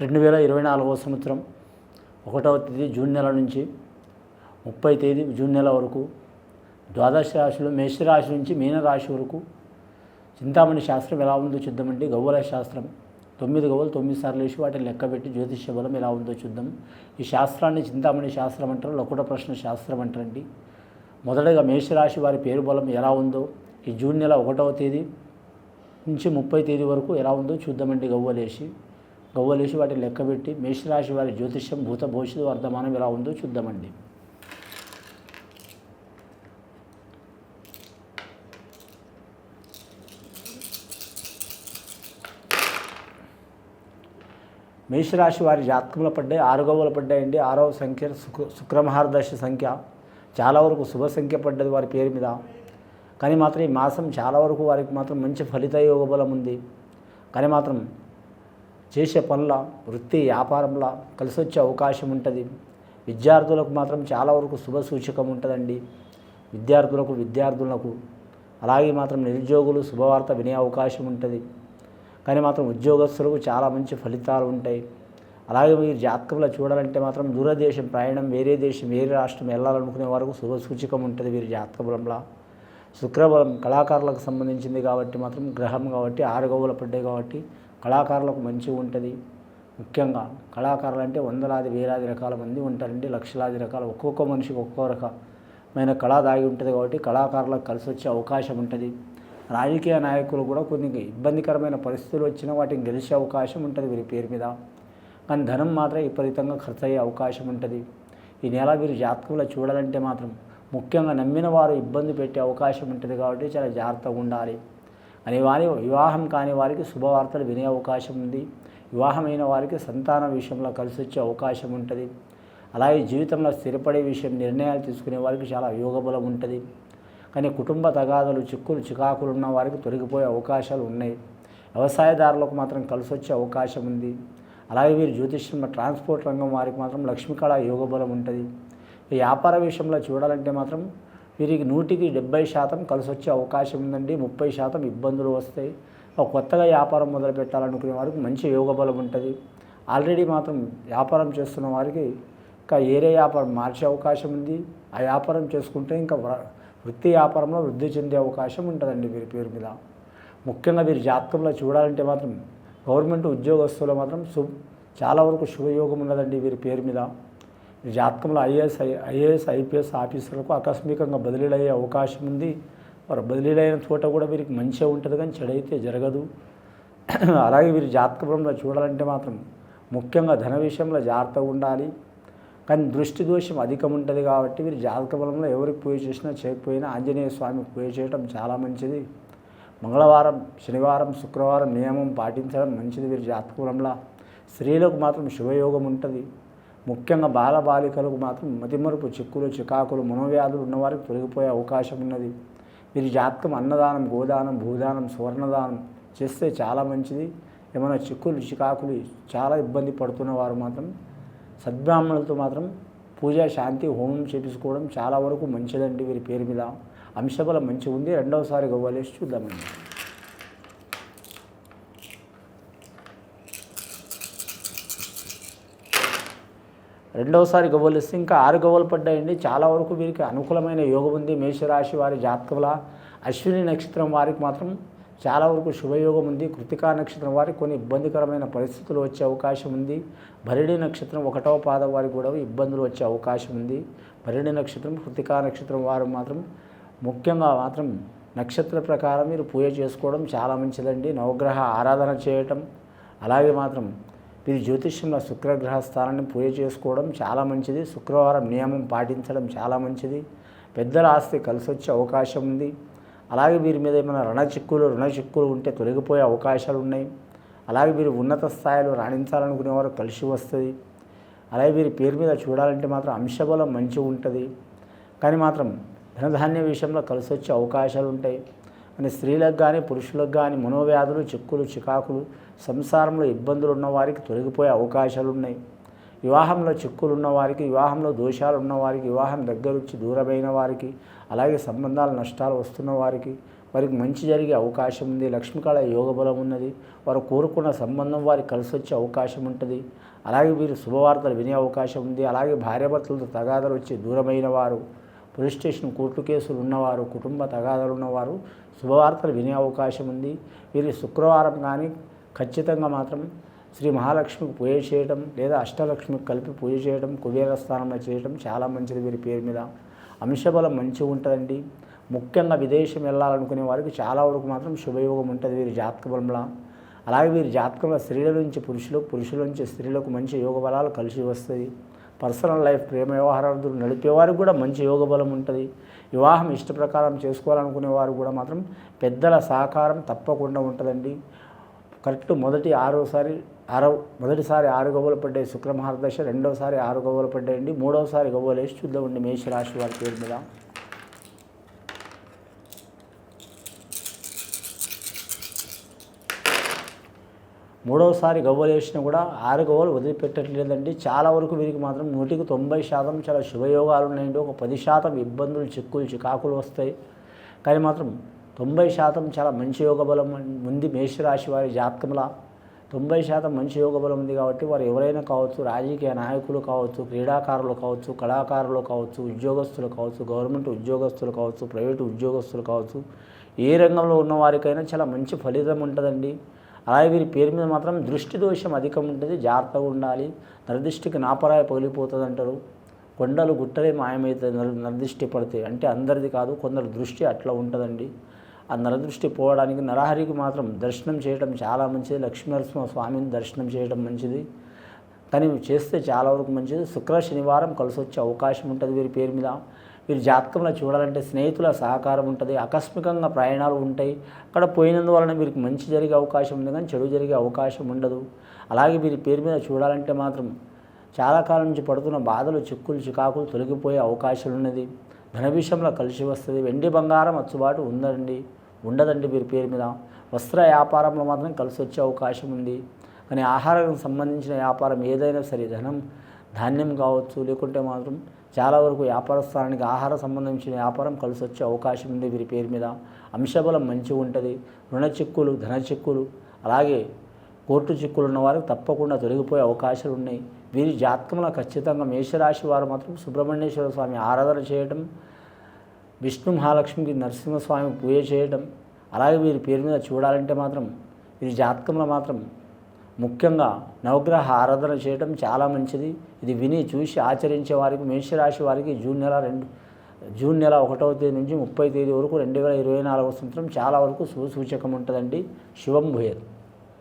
2024వ సంవత్సరం 1వ తేదీ జూన్ నెల నుంచి 30 తేదీ జూన్ నెల వరకు ద్వాదశ రాశులు మేషరాశి నుంచి మీనరాశి వరకు చింతామణి శాస్త్రం ఎలా ఉందో చూద్దామండి. గవ్వల శాస్త్రం 9 గవ్వలు 9 సార్లు వేసి వాటిని లెక్కబెట్టి జ్యోతిష్య బలం ఎలా ఉందో చూద్దాం. ఈ శాస్త్రాన్ని చింతామణి శాస్త్రం అంటారు, లకుట ప్రశ్న శాస్త్రం అంటారండి. మొదటగా మేషరాశి వారి పేరు బలం ఎలా ఉందో ఈ జూన్ నెల 1వ తేదీ నుంచి 30 తేదీ వరకు ఎలా ఉందో చూద్దామండి. గవ్వలేసి వాటిని లెక్కబెట్టి మేషరాశి వారి జ్యోతిష్యం భూత భవిష్యత్తు వర్ధమానం ఎలా ఉందో చూద్దామండి. మేషరాశి వారి జాతకంలో పడ్డాయి 6 గవ్వలు పడ్డాయండి. 6వ సంఖ్య శుక్రమహారదశ సంఖ్య, చాలా వరకు శుభ సంఖ్య పడ్డది వారి పేరు మీద. కానీ మాత్రం ఈ మాసం చాలా వరకు వారికి మాత్రం మంచి ఫలిత యోగ బలం ఉంది. కానీ మాత్రం చేసే పనుల వృత్తి వ్యాపారంలో కలిసి వచ్చే అవకాశం ఉంటుంది. విద్యార్థులకు మాత్రం చాలా వరకు శుభ సూచకం ఉంటుందండి. విద్యార్థులకు అలాగే మాత్రం నిరుద్యోగులు శుభవార్త వినే అవకాశం ఉంటుంది. కానీ మాత్రం ఉద్యోగస్తులకు చాలా మంచి ఫలితాలు ఉంటాయి. అలాగే మీరు జాతకంలో చూడాలంటే మాత్రం దూరదేశం ప్రయాణం, వేరే దేశం వేరే రాష్ట్రం వెళ్ళాలనుకునే వరకు శుభ సూచకం ఉంటుంది వీరి జాతక బలంలో. శుక్రబలం కళాకారులకు సంబంధించింది కాబట్టి మాత్రం గ్రహం కాబట్టి 6 గవ్వలు పడ్డాయి కాబట్టి కళాకారులకు మంచిగా ఉంటుంది. ముఖ్యంగా కళాకారులు అంటే వందలాది వేలాది రకాల మంది ఉంటారండి, లక్షలాది రకాల ఒక్కొక్క మనిషికి ఒక్కో రకమైన కళ దాగి ఉంటుంది కాబట్టి కళాకారులకు కలిసి వచ్చే అవకాశం ఉంటుంది. రాజకీయ నాయకులు కూడా కొన్ని ఇబ్బందికరమైన పరిస్థితులు వచ్చినా వాటిని గెలిచే అవకాశం ఉంటుంది వీరి పేరు మీద. కానీ ధనం మాత్రం విపరీతంగా ఖర్చు అయ్యే అవకాశం ఉంటుంది. ఈ నెల వీరు జాతకంలో చూడాలంటే మాత్రం ముఖ్యంగా నమ్మిన వారు ఇబ్బంది పెట్టే అవకాశం ఉంటుంది కాబట్టి చాలా జాగ్రత్తగా ఉండాలి. అని వివాహం కాని వారికి శుభవార్తలు వినే అవకాశం ఉంది. వివాహమైన వారికి సంతాన విషయంలో కలిసి వచ్చే అవకాశం ఉంటుంది. అలాగే జీవితంలో స్థిరపడే విషయం నిర్ణయాలు తీసుకునే వారికి చాలా యోగబలం ఉంటుంది. కానీ కుటుంబ తగాదాలు చికాకులు ఉన్న వారికి తొలగిపోయే అవకాశాలు ఉన్నాయి. వ్యవసాయదారులకు మాత్రం కలిసి వచ్చే అవకాశం ఉంది. అలాగే వీరు జ్యోతిష్యంలో ట్రాన్స్పోర్ట్ రంగం వారికి మాత్రం లక్ష్మీకళ యోగబలం ఉంటుంది. ఈ వ్యాపార విషయంలో చూడాలంటే మాత్రం వీరికి 100కి 70% కలిసి వచ్చే అవకాశం ఉందండి. 30% ఇబ్బందులు వస్తాయి. కొత్తగా వ్యాపారం మొదలు పెట్టాలనుకునే వారికి మంచి యోగబలం ఉంటుంది. ఆల్రెడీ మాత్రం వ్యాపారం చేస్తున్న వారికి ఇంకా ఏరే వ్యాపారం మార్చే అవకాశం ఉంది. ఆ వ్యాపారం చేసుకుంటే ఇంకా వృత్తి వ్యాపారంలో వృద్ధి చెందే అవకాశం ఉంటుందండి వీరి పేరు మీద. ముఖ్యంగా వీరి జాతకంలో చూడాలంటే మాత్రం గవర్నమెంట్ ఉద్యోగస్తులు మాత్రం చాలా వరకు శుభయోగం ఉన్నదండి వీరి పేరు మీద. ఈ జాతకంలో ఐఏఎస్ ఐపీఎస్ ఆఫీసర్లకు ఆకస్మికంగా బదిలీలు అయ్యే అవకాశం ఉంది. వారు బదిలీలైన చోట కూడా వీరికి మంచిగా ఉంటుంది, కానీ చెడైతే జరగదు. అలాగే వీరి జాతకంలో చూడాలంటే మాత్రం ముఖ్యంగా ధన విషయంలో జాగ్రత్తగా ఉండాలి. కానీ దృష్టి దోషం అధికం ఉంటుంది కాబట్టి వీరి జాతక బలంలో ఎవరికి పూజ చేసినా చేయకపోయినా ఆంజనేయ స్వామికి పూజ చేయడం చాలా మంచిది. మంగళవారం, శనివారం, శుక్రవారం నియమం పాటించడం మంచిది. వీరి జాతక బలంలో స్త్రీలకు మాత్రం శుభయోగం ఉంటుంది. ముఖ్యంగా బాలబాలికలకు మాత్రం మతిమరుపు, చికాకులు, మనోవ్యాధులు ఉన్నవారికి తొలగిపోయే అవకాశం ఉన్నది. వీరి జాతకం అన్నదానం, గోదానం, భూదానం, సువర్ణదానం చేస్తే చాలా మంచిది. ఏమైనా చికాకులు చాలా ఇబ్బంది పడుతున్న వారు మాత్రం సద్బ్రాహ్మణులతో మాత్రం పూజ, శాంతి, హోమం చేపించుకోవడం చాలా వరకు మంచిదండి. వీరి పేరు మీద అంశబలం మంచిగా ఉంది. రెండవసారి గవ్వలేసి చూద్దామండి. రెండవసారి గవ్వలేస్తే ఇంకా 6 గవ్వలు పడ్డాయండి. చాలా వరకు వీరికి అనుకూలమైన యోగం ఉంది. మేషరాశి వారి జాతకంలో అశ్విని నక్షత్రం వారికి మాత్రం చాలా వరకు శుభయోగం ఉంది. కృతికా నక్షత్రం వారికి కొన్ని ఇబ్బందికరమైన పరిస్థితులు వచ్చే అవకాశం ఉంది. భరణి నక్షత్రం 1వ పాదం వారికి కూడా ఇబ్బందులు వచ్చే అవకాశం ఉంది. భరణి నక్షత్రం, కృతికా నక్షత్రం వారు మాత్రం ముఖ్యంగా మాత్రం నక్షత్ర ప్రకారం మీరు పూజ చేసుకోవడం చాలా మంచిదండి. నవగ్రహ ఆరాధన చేయటం, అలాగే మాత్రం మీరు జ్యోతిష్యంలో శుక్రగ్రహ స్థానాన్ని పూజ చేసుకోవడం చాలా మంచిది. శుక్రవారం నియమం పాటించడం చాలా మంచిది. పెద్దల ఆస్తి కలిసి వచ్చే అవకాశం ఉంది. అలాగే వీరి మీద ఏమైనా రుణ చిక్కులు ఉంటే తొలగిపోయే అవకాశాలు ఉన్నాయి. అలాగే వీరు ఉన్నత స్థాయిలో రాణించాలనుకునేవారు కలిసి వస్తుంది. అలాగే వీరి పేరు మీద చూడాలంటే మాత్రం అంశబలం మంచిగా ఉంటుంది. కానీ మాత్రం ధనధాన్య విషయంలో కలిసి వచ్చే అవకాశాలు ఉంటాయి. అని స్త్రీలకు కానీ పురుషులకు కానీ మనోవ్యాధులు, చికాకులు, సంసారంలో ఇబ్బందులు ఉన్నవారికి తొలగిపోయే అవకాశాలు ఉన్నాయి. వివాహంలో చిక్కులు ఉన్నవారికి, వివాహంలో దోషాలు ఉన్నవారికి, వివాహం దగ్గర వచ్చి దూరమైన వారికి, అలాగే సంబంధాల నష్టాలు వస్తున్న వారికి, వారికి మంచి జరిగే అవకాశం ఉంది. లక్ష్మీకళ యోగ బలం ఉన్నది. వారు కోరుకున్న సంబంధం వారికి కలిసి వచ్చే అవకాశం ఉంటుంది. అలాగే వీరు శుభవార్తలు వినే అవకాశం ఉంది. అలాగే భార్యాభర్తలతో తగాదాలు వచ్చి దూరమైన వారు, పోలీస్ స్టేషన్ కోర్టు కేసులు ఉన్నవారు, కుటుంబ తగాదాలు ఉన్నవారు శుభవార్తలు వినే అవకాశం ఉంది. వీరి శుక్రవారం కానీ ఖచ్చితంగా మాత్రం శ్రీ మహాలక్ష్మికి పూజ చేయడం లేదా అష్టలక్ష్మికి కలిపి పూజ చేయడం, కుబేర స్థానంలో చేయడం చాలా మంచిది. వీరి పేరు మీద అంశబలం మంచిగా ఉంటుందండి. ముఖ్యంగా విదేశం వెళ్ళాలనుకునే వారికి చాలా వరకు మాత్రం శుభయోగం ఉంటుంది వీరి జాతక బలంలో. అలాగే వీరి జాతకంలో స్త్రీల నుంచి పురుషులు, పురుషుల నుంచి స్త్రీలకు మంచి యోగ బలాలు కలిసి వస్తుంది. పర్సనల్ లైఫ్ ప్రేమ వ్యవహారాలు నడిపేవారికి కూడా మంచి యోగ బలం ఉంటుంది. వివాహం ఇష్ట ప్రకారం చేసుకోవాలనుకునే వారు కూడా మాత్రం పెద్దల సహకారం తప్పకుండా ఉంటుందండి. కరెక్ట్ మొదటిసారి 6 గవ్వలు పడ్డాయి శుక్ర మహాదశ, రెండోసారి 6 గవ్వలు పడ్డాయండి, మూడోసారి గవ్వలు వేసి చూద్దామండి మేషరాశి వారి పేరు మీద. మూడవసారి గవ్వలు వేసినా కూడా 6 గవ్వలు వదిలిపెట్టట్లేదండి. చాలా వరకు వీరికి మాత్రం 100కి 90% చాలా శుభయోగాలు ఉన్నాయండి. ఒక 10% ఇబ్బందులు, చిక్కులు, చికాకులు వస్తాయి. కానీ మాత్రం 90% చాలా మంచి యోగ బలం ఉంది మేషరాశి వారి జాతకంలో. 90% మంచి యోగ బలం ఉంది కాబట్టి వారు ఎవరైనా కావచ్చు, రాజకీయ నాయకులు కావచ్చు, క్రీడాకారులు కావచ్చు, కళాకారులు కావచ్చు, ఉద్యోగస్తులు కావచ్చు, గవర్నమెంట్ ఉద్యోగస్తులు కావచ్చు, ప్రైవేటు ఉద్యోగస్తులు కావచ్చు, ఏ రంగంలో ఉన్న వారికైనా చాలా మంచి ఫలితం ఉంటుందండి. అలాగే వీరి పేరు మీద మాత్రం దృష్టి దోషం అధికం ఉంటుంది, జాగ్రత్తగా ఉండాలి. నరదృష్టికి నాపరాయి పగిలిపోతుంది అంటారు. కొండలు గుట్టలే మాయమైతే నరదృష్టి పడితే, అంటే అందరిది కాదు, కొందరు దృష్టి అట్లా ఉంటుందండి. ఆ నరదృష్టి పోవడానికి నరహరికి మాత్రం దర్శనం చేయడం చాలా మంచిది. లక్ష్మీనరసింహ స్వామిని దర్శనం చేయడం మంచిది, కానీ చేస్తే చాలా వరకు మంచిది. శుక్ర శనివారం కలిసి వచ్చే అవకాశం ఉంటుంది వీరి పేరు మీద. వీరి జాతకంలో చూడాలంటే స్నేహితుల సహకారం ఉంటుంది, ఆకస్మికంగా ప్రయాణాలు ఉంటాయి. అక్కడ పోయినందువలన వీరికి మంచి జరిగే అవకాశం ఉంది, కానీ చెడు జరిగే అవకాశం ఉండదు. అలాగే వీరి పేరు మీద చూడాలంటే మాత్రం చాలా కాలం నుంచి పడుతున్న బాధలు, చిక్కులు, చికాకులు తొలగిపోయే అవకాశాలు ఉన్నది. ధన విషయంలో కలిసి వస్తుంది. వెండి బంగారం అచ్చుబాటు ఉండదండి వీరి పేరు మీద. వస్త్ర వ్యాపారంలో మాత్రం కలిసి వచ్చే అవకాశం ఉంది. కానీ ఆహారానికి సంబంధించిన వ్యాపారం ఏదైనా సరే, ధాన్యం కావచ్చు, లేకుంటే మాత్రం చాలా వరకు వ్యాపార స్థానానికి ఆహార సంబంధించిన వ్యాపారం కలిసి వచ్చే అవకాశం ఉంది వీరి పేరు మీద. అంశబలం మంచిగా ఉంటుంది. రుణ చిక్కులు, ధన చిక్కులు, అలాగే కోర్టు చిక్కులు ఉన్న వారికి తప్పకుండా తొలగిపోయే అవకాశాలు ఉన్నాయి. వీరి జాతకంలో ఖచ్చితంగా మేషరాశి వారు మాత్రం సుబ్రహ్మణ్యేశ్వర స్వామి ఆరాధన చేయడం, విష్ణు మహాలక్ష్మికి నరసింహస్వామి పూజ చేయడం, అలాగే వీరి పేరు మీద చూడాలంటే మాత్రం వీరి జాతకంలో మాత్రం ముఖ్యంగా నవగ్రహ ఆరాధన చేయడం చాలా మంచిది. ఇది విని చూసి ఆచరించే వారికి మేషరాశి వారికి జూన్ నెల 1వ తేదీ నుంచి 30వ తేదీ వరకు 2024 సంవత్సరం చాలా వరకు సూచకం ఉంటుందండి. శుభం భూయాత్.